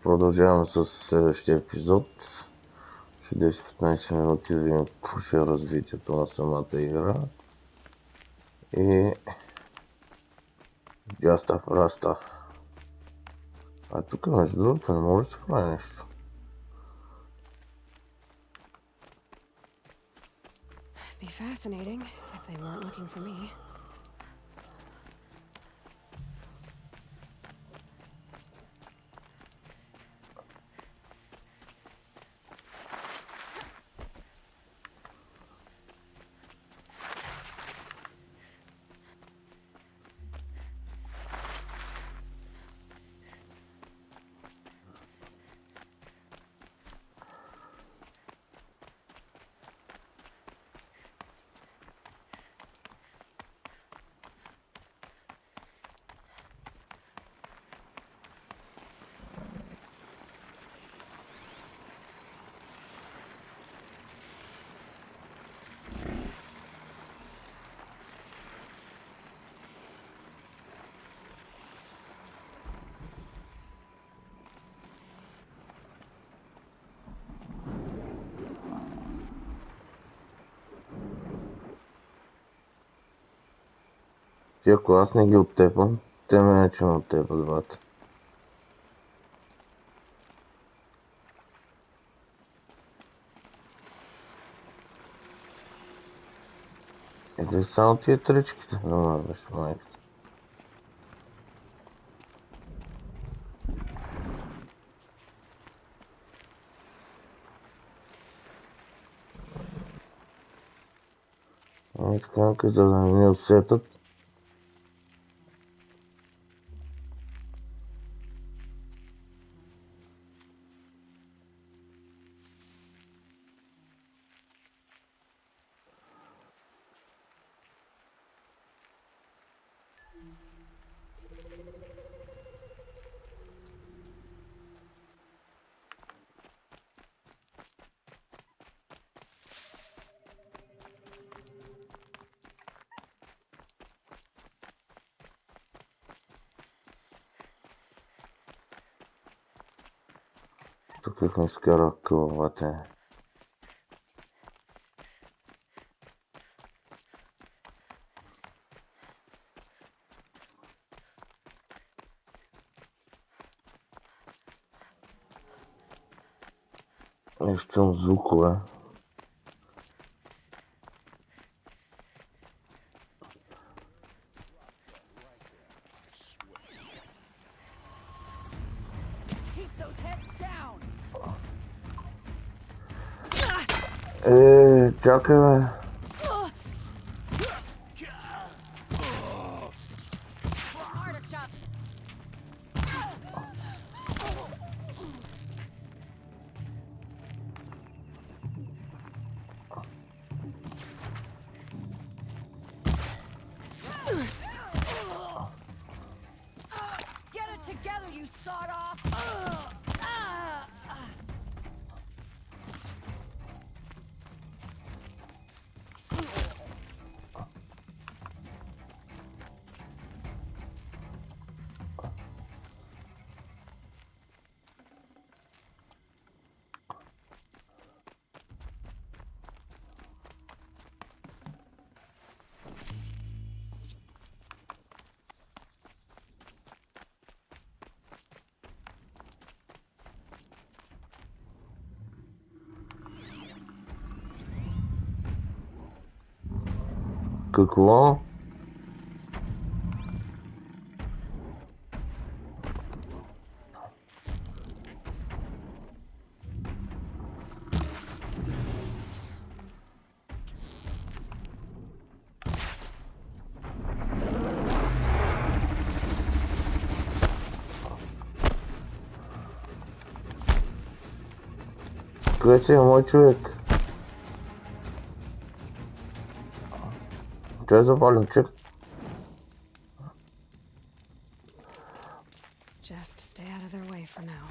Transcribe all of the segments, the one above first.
Продължавам с следващия епизод. Ще 10-15 минути да видим какво ще е развитието на самата игра. И Just of Rasta. А тук между другото не може да се прави нещо. Be fascinating if they weren't looking for me. Ти ако аз не ги оттепам, те мене че ме оттепат двата. Ето само тия тричките, да ме беше майката. И така, за да не ни усетат. Тук как ми скара кълвата. Нещо звукове. Чакай, бе. Get it together, you sawed off! Какво? Къде си е мой човек? Той е запален чек. Just stay out of their way for now.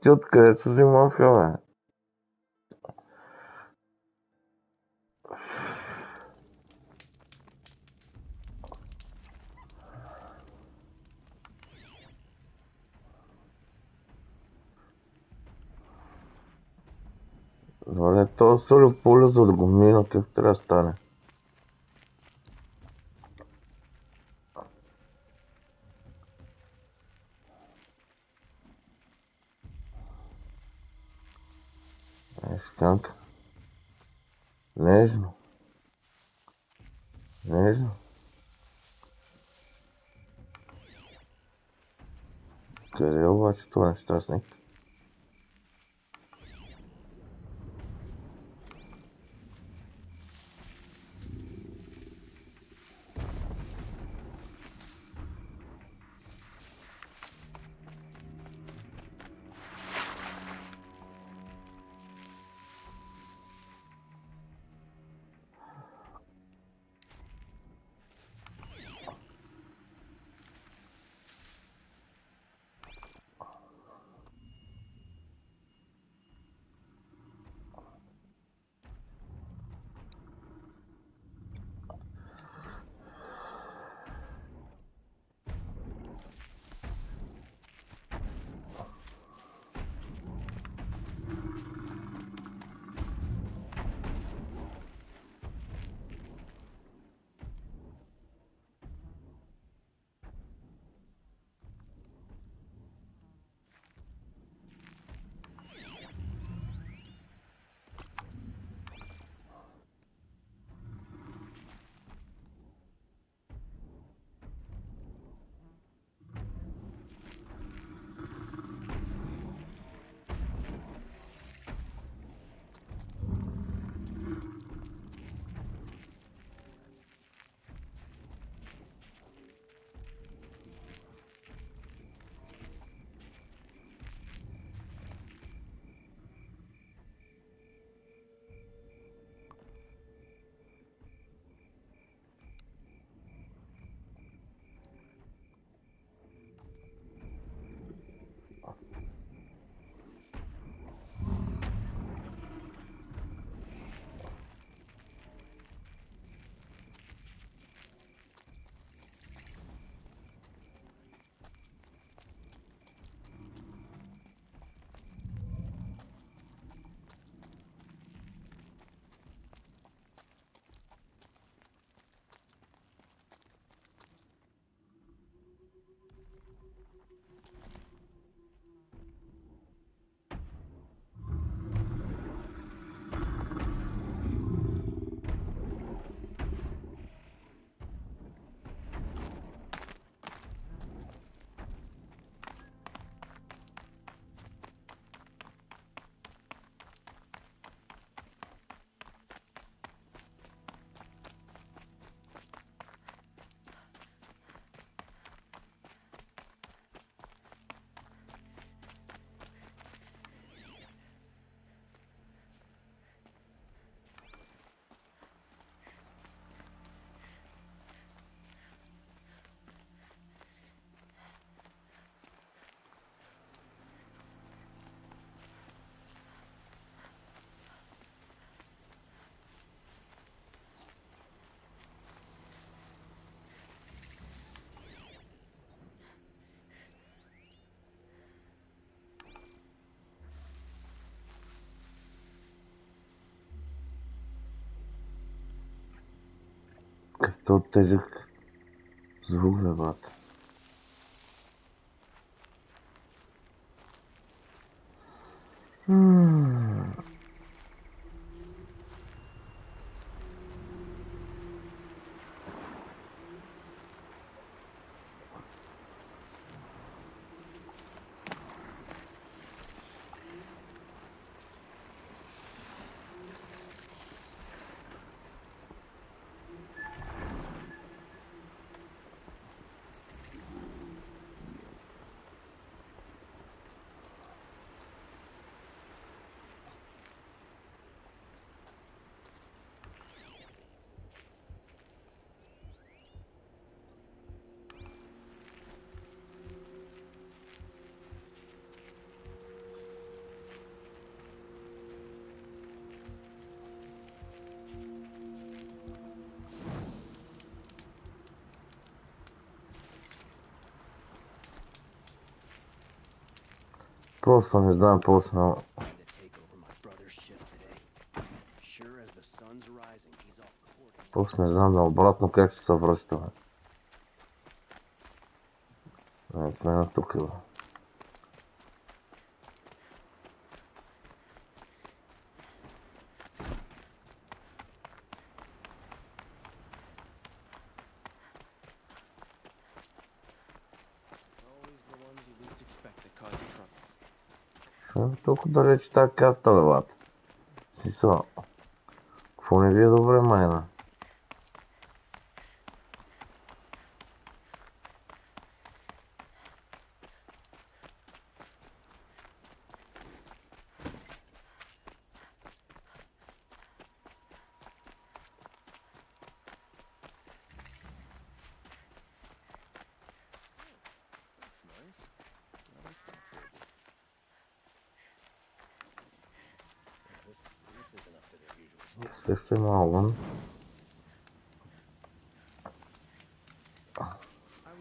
ти откъде се взимаха, бе? Добре, то соли поле, за да го мина, как трябва да стане? Шканка. Нежно. Нежно. Къде е обаче това нещастник? Какъв тежък звук, бе, брат. Просто не знам после. To take over my brother's shift today. Sure as the sun's rising, he's off court. После не знам наобратно как ще се връщаме. Не сме тук. Бе. Always the ones you least expect that cause trouble. Толкова далеч тази каста, бе, бат. Смисъл. Какво не ви е добре, майна? Looks nice. Another step forward. This isn't up to their usual standard. Също има огън. Are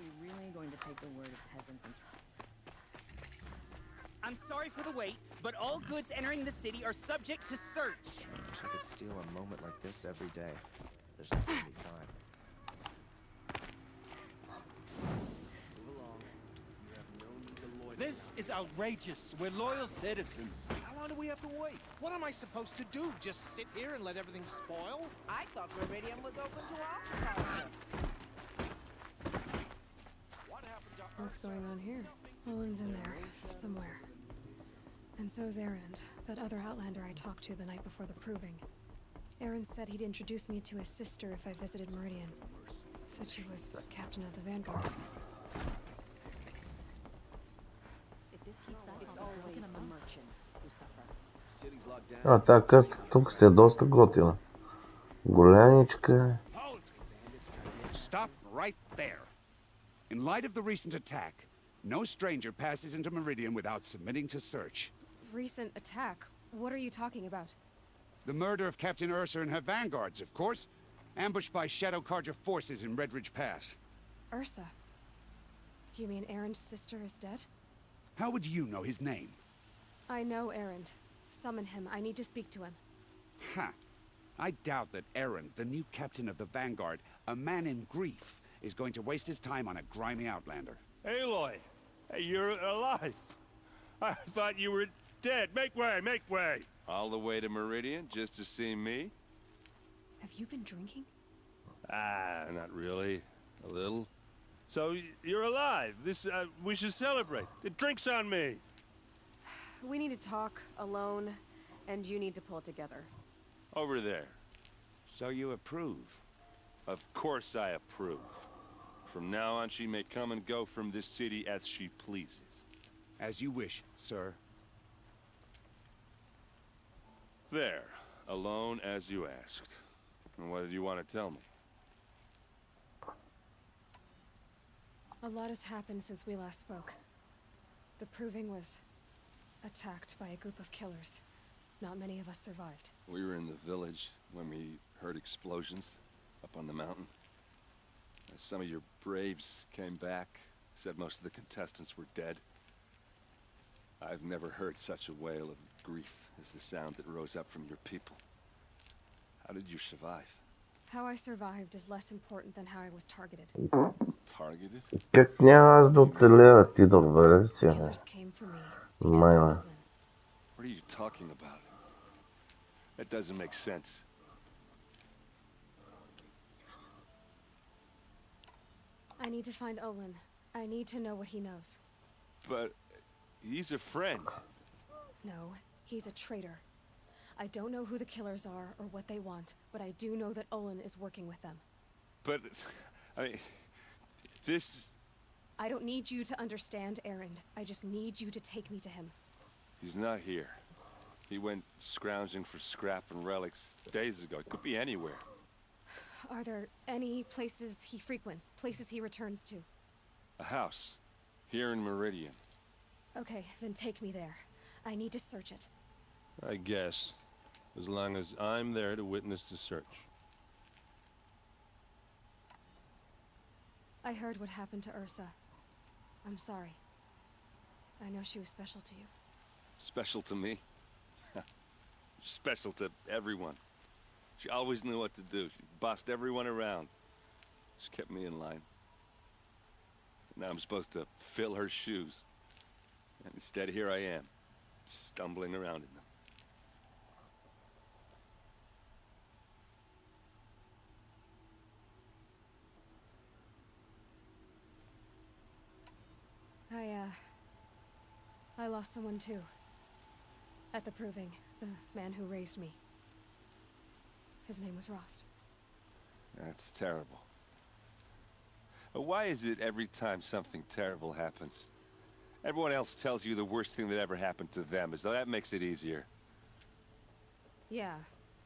we really going to take the word of peasants and I'm sorry for the wait, but all goods entering the city are subject to search. I wish I could steal a moment like this every day. There's nothing to be fine. Move along. You have no need to loiter. This is outrageous. We're loyal citizens. How long do we have to wait? What am I supposed to do? Just sit here and let everything spoil? I thought Meridian was open to occupancy. What happened to What's going on here? Olin's in there, somewhere. And so's Erend, that other Outlander I talked to the night before the proving. Erend said he'd introduce me to his sister if I visited Meridian. Said she was captain of the Vanguard. If this keeps up, it's always the merchants who suffer. City's locked down. А, тази къста тук сте доста готина. Голямичка. Hold! Stop right there. In light of the recent attack, no stranger passes into Meridian without submitting to search. Recent attack? What are you talking about? The murder of Captain Ursa and her vanguards, of course. Ambushed by Shadow Carja forces in Redridge Pass. Ursa? You mean Erend's sister is dead? How would you know his name? I know Erend. Summon him. I need to speak to him. Ha! I doubt that Erend, the new captain of the Vanguard, a man in grief, is going to waste his time on a grimy outlander. Aloy, hey, you're alive. I thought you were dead. Make way, make way. All the way to Meridian just to see me? Have you been drinking? Ah, not really. A little. So you're alive. We should celebrate. The drink's on me. We need to talk alone, and you need to pull it together. Over there. So you approve? Of course I approve. From now on, she may come and go from this city as she pleases. As you wish, sir. There. Alone as you asked. And what did you want to tell me? A lot has happened since we last spoke. The proving was attacked by a group of killers. Not many of us survived. We were in the village when we heard explosions up on the mountain. Some of your braves came back, said most of the contestants were dead. I've never heard such a wail of grief as the sound that rose up from your people. How did you survive? How I survived is less important than how I was targeted. Targeted? Как няма аз да оцелея, ти да разбереш си, не? Killers came for me because of Майна. Otlin. What are you talking about? That doesn't make sense. I need to find Olin. I need to know what he knows. But he's a friend. No, he's a traitor. I don't know who the killers are or what they want, but I do know that Olin is working with them. But, I mean, this... I don't need you to understand, Erend. I just need you to take me to him. He's not here. He went scrounging for scrap and relics days ago. It could be anywhere. Are there any places he frequents, places he returns to? A house. Here in Meridian. Okay, then take me there. I need to search it. I guess. As long as I'm there to witness the search. I heard what happened to Ursa. I'm sorry. I know she was special to you. Special to me? Special to everyone. She always knew what to do. She bossed everyone around. She kept me in line. Now I'm supposed to fill her shoes. And instead, here I am, stumbling around in them. I lost someone too. At the Proving, the man who raised me. His name was Rost. That's terrible. Why is it every time something terrible happens, everyone else tells you the worst thing that ever happened to them, as though that makes it easier? Yeah,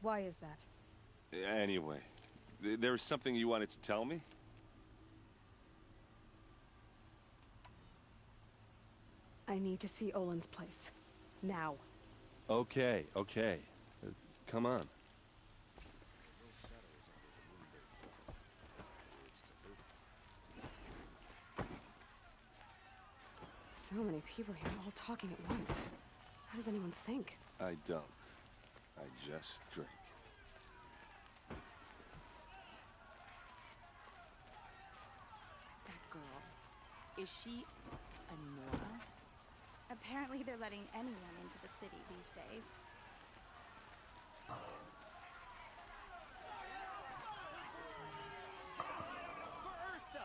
why is that? Anyway, there was something you wanted to tell me? I need to see Olin's place. Now. Okay. Come on. So many people here, all talking at once. How does anyone think? I don't. I just drink. That girl. Is she a Nora? Apparently they're letting anyone into the city these days. For Ursa!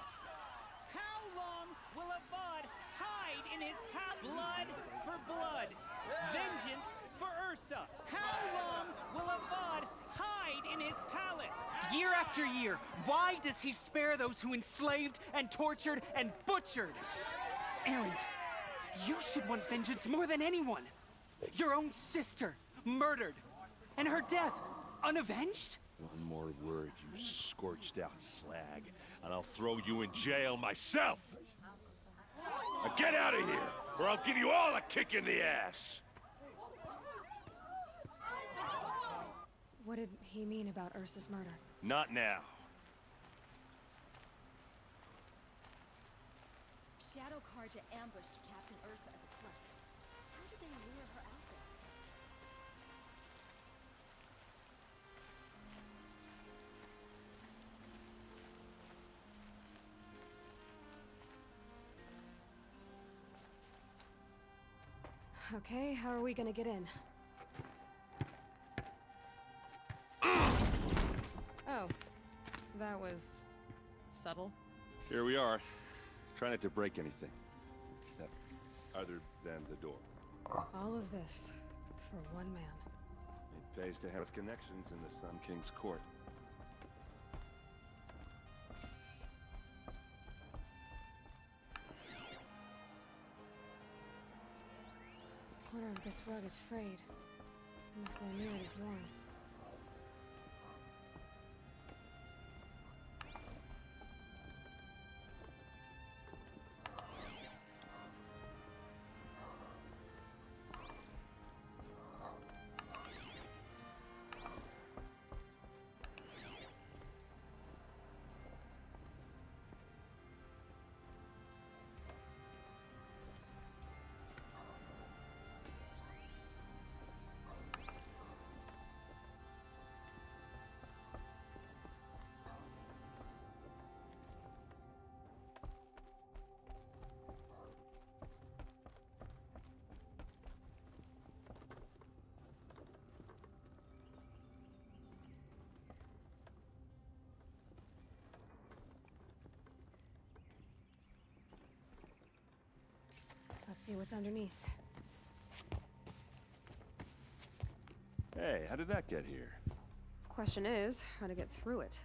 How long will a Vod hide in his blood for blood? Vengeance for Ursa! How long will a Vod hide in his palace? Year after year, why does he spare those who enslaved and tortured and butchered? Erend, you should want vengeance more than anyone. Your own sister, murdered, and her death, unavenged? One more word, you scorched-out slag, and I'll throw you in jail myself! Now get out of here, or I'll give you all a kick in the ass! What did he mean about Ursa's murder? Not now. Shadow Carja ambushed Captain Ursa at the cleft. How did they lure her out there? Okay, how are we gonna get in? Oh, that was subtle. Here we are. Try not to break anything. Other than the door. All of this for one man. It pays to have connections in the Sun King's court. The corner of this rug is frayed, and the floor near it is worn. Let's see what's underneath. Hey, how did that get here? Question is, how to get through it.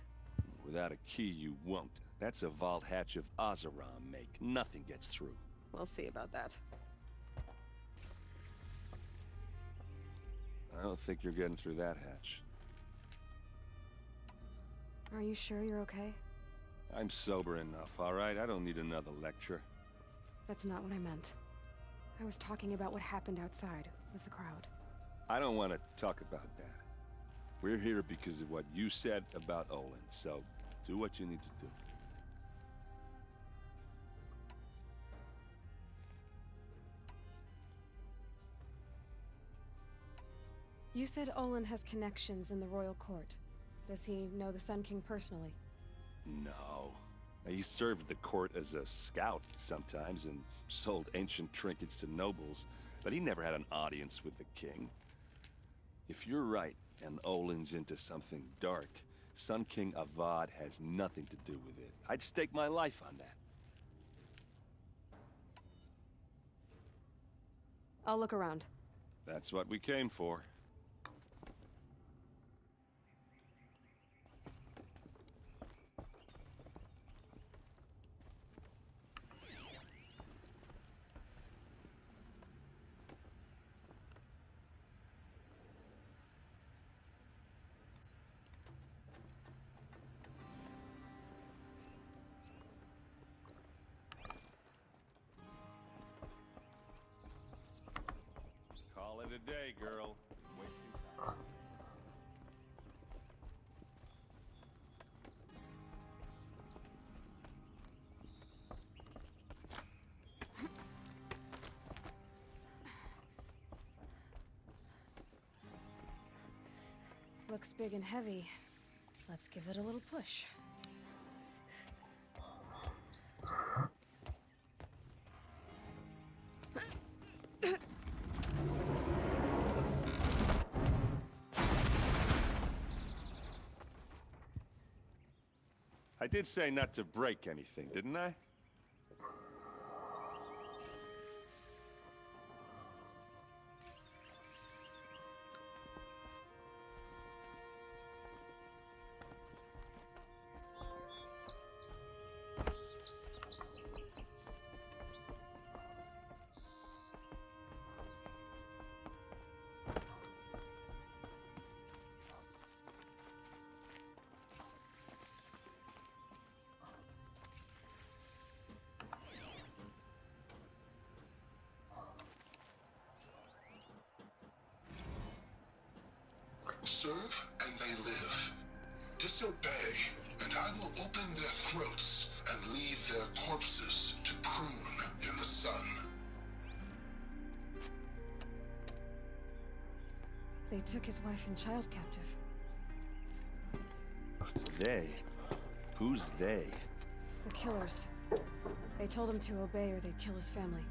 Without a key, you won't. That's a vault hatch of Oseram make. Nothing gets through. We'll see about that. I don't think you're getting through that hatch. Are you sure you're okay? I'm sober enough, all right? I don't need another lecture. That's not what I meant. I was talking about what happened outside with the crowd. I don't want to talk about that. We're here because of what you said about Olin, so do what you need to do. You said Olin has connections in the royal court. Does he know the Sun King personally? No. He served the court as a scout sometimes and sold ancient trinkets to nobles, but he never had an audience with the king. If you're right, and Olin's into something dark, Sun King Avad has nothing to do with it. I'd stake my life on that. I'll look around. That's what we came for. Call it a day, girl. Looks big and heavy. Let's give it a little push. I did say not to break anything, didn't I? Serve, and they live. Disobey, and I will open their throats and leave their corpses to prune in the sun. They took his wife and child captive. They? Who's they? The killers. They told him to obey or they'd kill his family.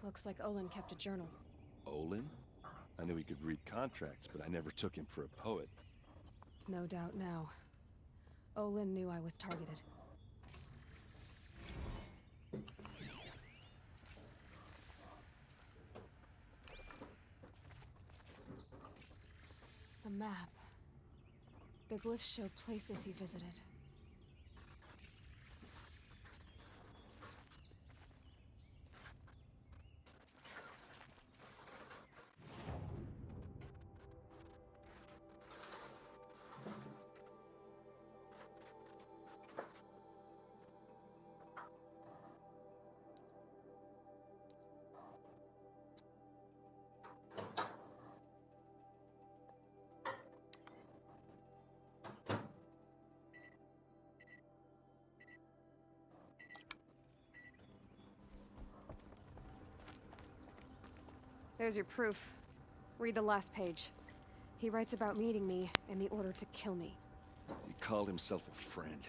Looks like Olin kept a journal. Olin? I knew he could read contracts, but I never took him for a poet. No doubt now. Olin knew I was targeted. The map. The glyphs show places he visited. There's your proof. Read the last page. He writes about meeting me and the order to kill me. He called himself a friend.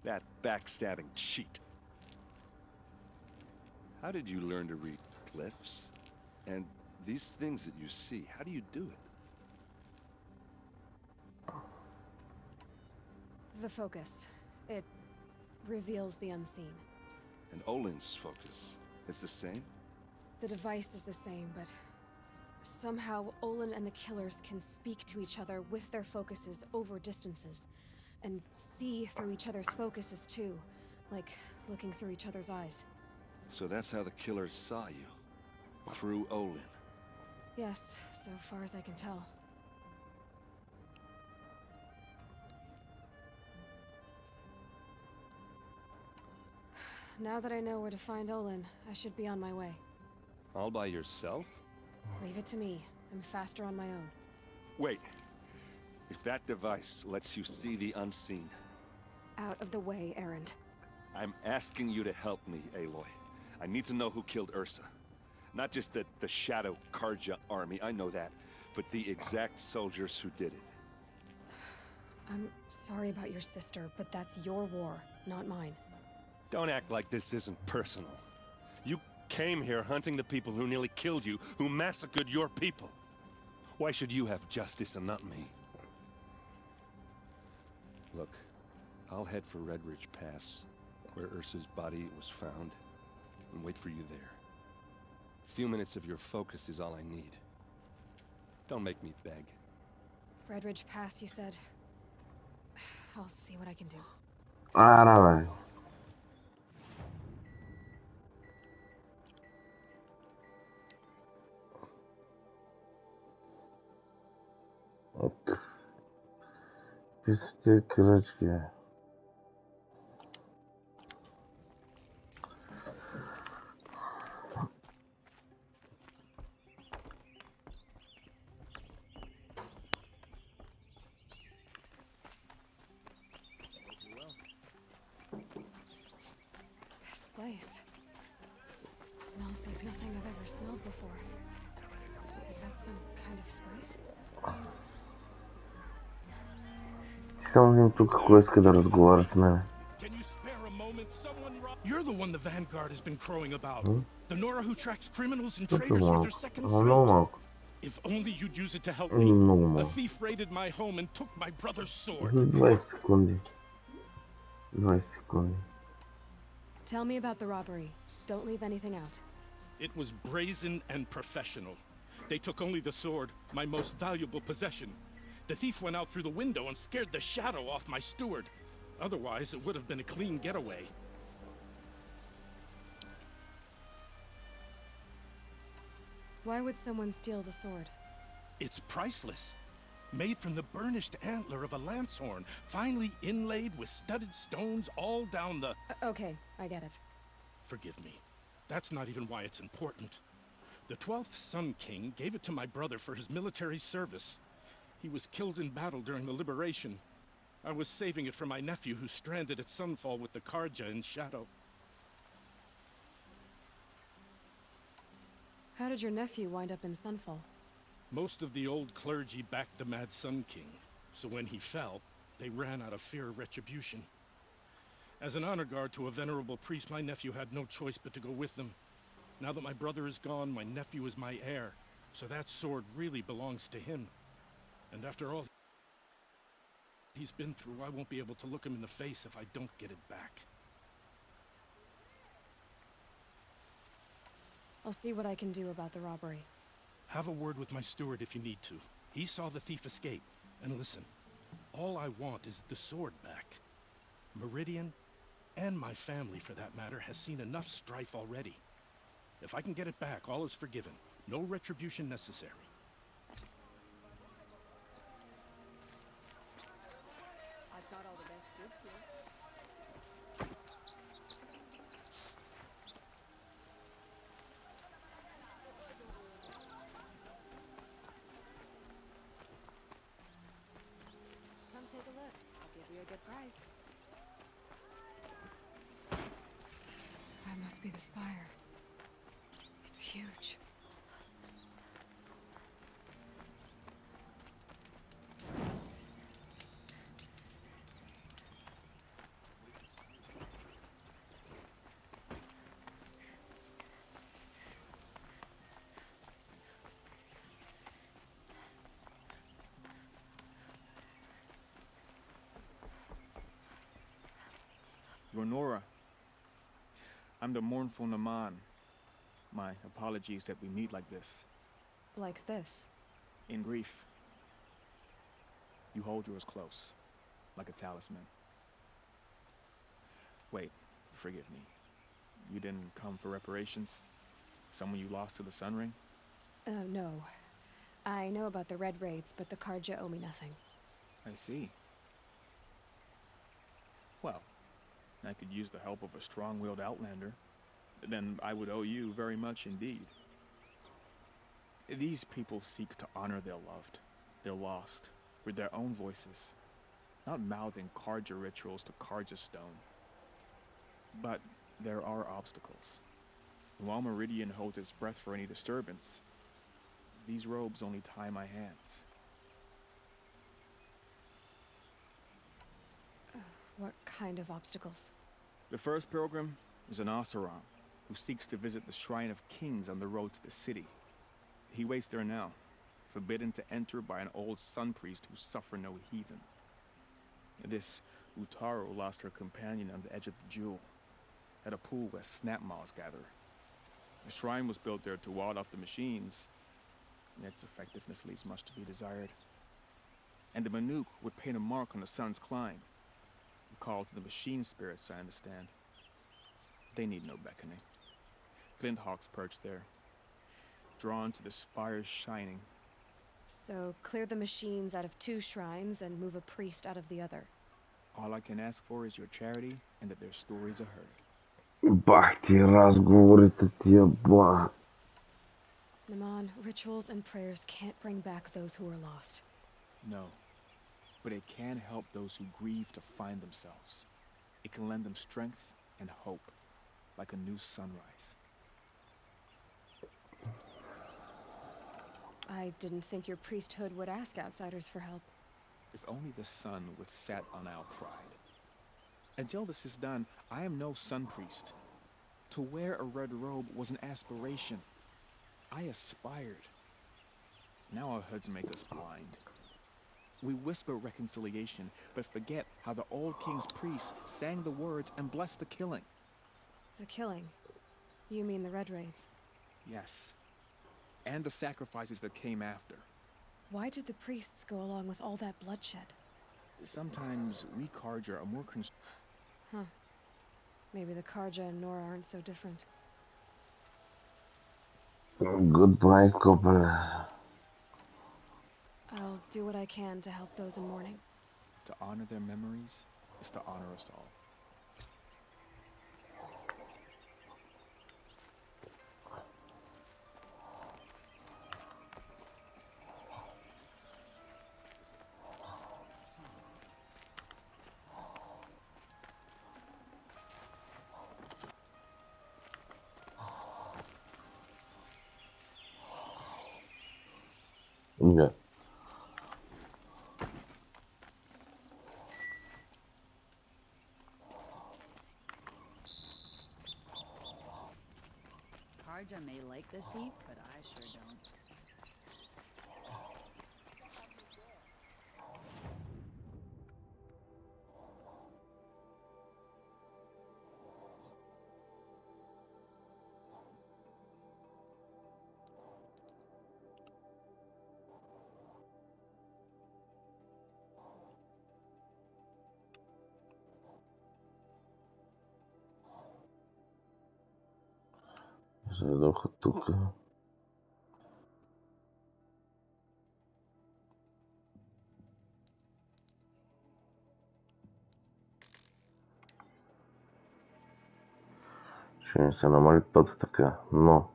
That backstabbing cheat. How did you learn to read glyphs? And these things that you see, how do you do it? The focus. It reveals the unseen. And Olin's focus is the same? The device is the same, but somehow Olin and the killers can speak to each other with their focuses over distances, and see through each other's focuses too, like looking through each other's eyes. So that's how the killers saw you? Through Olin? Yes, so far as I can tell. Now that I know where to find Olin, I should be on my way. All by yourself? Leave it to me. I'm faster on my own. Wait. If that device lets you see the unseen... Out of the way, Erend. I'm asking you to help me, Aloy. I need to know who killed Ursa. Not just the Shadow Karja army, I know that, but the exact soldiers who did it. I'm sorry about your sister, but that's your war, not mine. Don't act like this isn't personal. You came here hunting the people who nearly killed you, who massacred your people. Why should you have justice and not me? Look, I'll head for Red Ridge Pass, where Ursa's body was found, and wait for you there. A few minutes of your focus is all I need. Don't make me beg. Red Ridge Pass, you said? I'll see what I can do. Ara, velho. Пизде крачки. This place smells like nothing I've ever smelled before. Is that some kind of spice? Сам тук кой иска да разговаря с мен. You're the one the Vanguard has been crowing about. The Nora who tracks criminals and traitors Много with their малко. second Много throat. малко. If only you'd use it to help me. Много A малко. thief raided my home and took my brother's sword. 20 секунди. 20 секунди. Tell me about the robbery. Don't leave anything out. It was brazen and professional. They took only the sword, my most valuable possession. The thief went out through the window and scared the shadow off my steward. Otherwise, it would have been a clean getaway. Why would someone steal the sword? It's priceless. Made from the burnished antler of a lancehorn, finely inlaid with studded stones all down the... Okay, I get it. Forgive me. That's not even why it's important. The 12th Sun King gave it to my brother for his military service. He was killed in battle during the Liberation. I was saving it for my nephew who's stranded at Sunfall with the Karja in Shadow. How did your nephew wind up in Sunfall? Most of the old clergy backed the Mad Sun King, so when he fell, they ran out of fear of retribution. As an honor guard to a venerable priest, my nephew had no choice but to go with them. Now that my brother is gone, my nephew is my heir, so that sword really belongs to him. And after all he's been through, I won't be able to look him in the face if I don't get it back. I'll see what I can do about the robbery. Have a word with my steward if you need to. He saw the thief escape. And listen, all I want is the sword back. Meridian, and my family for that matter, has seen enough strife already. If I can get it back, all is forgiven. No retribution necessary. I've got all the best goods here. Come take a look. I'll give you a good price. That must be the spire. It's huge. Ronora, I'm the mournful Naman. My apologies that we meet like this. Like this? In grief. You hold yours close, like a talisman. Wait, forgive me. You didn't come for reparations? Someone you lost to the Sun Ring? No. I know about the Red Raids, but the Karja owe me nothing. I see. Well, I could use the help of a strong-willed outlander. Then I would owe you very much indeed. These people seek to honor their loved, their lost, with their own voices, not mouthing Carja rituals to Carja stone. But there are obstacles. And while Meridian holds its breath for any disturbance, these robes only tie my hands. What kind of obstacles? The first pilgrim is an Oseram who seeks to visit the Shrine of Kings on the road to the city. He waits there now, forbidden to enter by an old sun priest who suffer no heathen. This Utaru lost her companion on the edge of the jewel, at a pool where snap moths gather. The shrine was built there to ward off the machines, and its effectiveness leaves much to be desired. And the Manuk would paint a mark on the sun's climb, a call to the machine spirits, I understand. They need no beckoning. Glint hawks perch there, drawn to the spire's shining. So clear the machines out of 2 shrines and move a priest out of the other. All I can ask for is your charity and that their stories are heard. Бах ти разговорите тия ба. Naman, rituals and prayers can't bring back those who are lost. No, but it can help those who grieve to find themselves. It can lend them strength and hope, like a new sunrise. I didn't think your priesthood would ask outsiders for help. If only the sun would sat on our pride. Until this is done, I am no sun priest. To wear a red robe was an aspiration. I aspired. Now our hoods make us blind. We whisper reconciliation, but forget how the old king's priests sang the words and blessed the killing. The killing? You mean the Red Raids? Yes. And the sacrifices that came after. Why did the priests go along with all that bloodshed? Sometimes we Carja are more Huh. Maybe the Carja and Nora aren't so different. Goodbye, couple. I'll do what I can to help those in mourning. To honor their memories is to honor us all. Yeah. Carja may like this heat, but I sure don't. Задох тук. Ще ми се намали пътя така, но...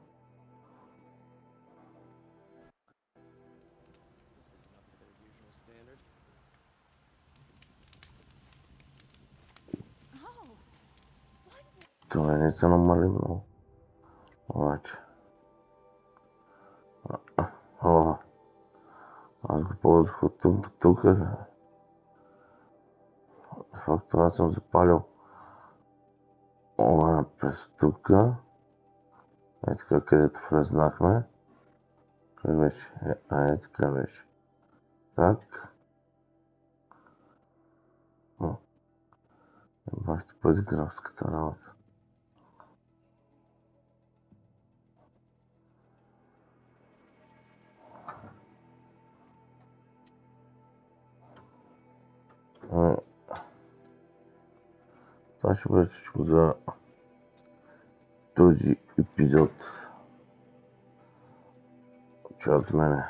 Това не се намали много. Обаче. Аз го ползвах от тук до тук. Факто аз съм запалил през тук. Ей така, където влезнахме. Къде беше? Ей така беше. Так. Бах ще бъде графската работа. Това ще бъде всичко за този епизод. Чао от мене.